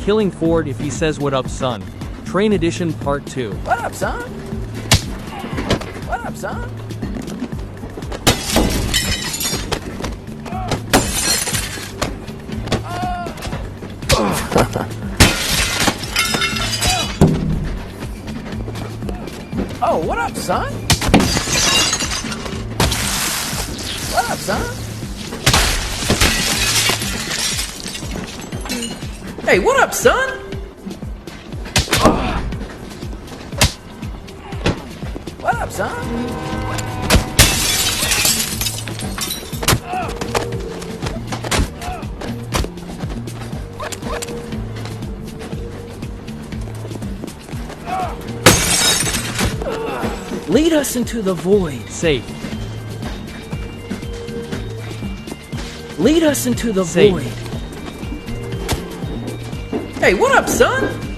killing Ford if he says what up, son. Train Edition Part 2. What up, son? What up, son? Oh, what up, son? What up, son? Hey, what up, son? What up, son? Lead us into the void. Safe. Lead us into the void. Hey, what up, son?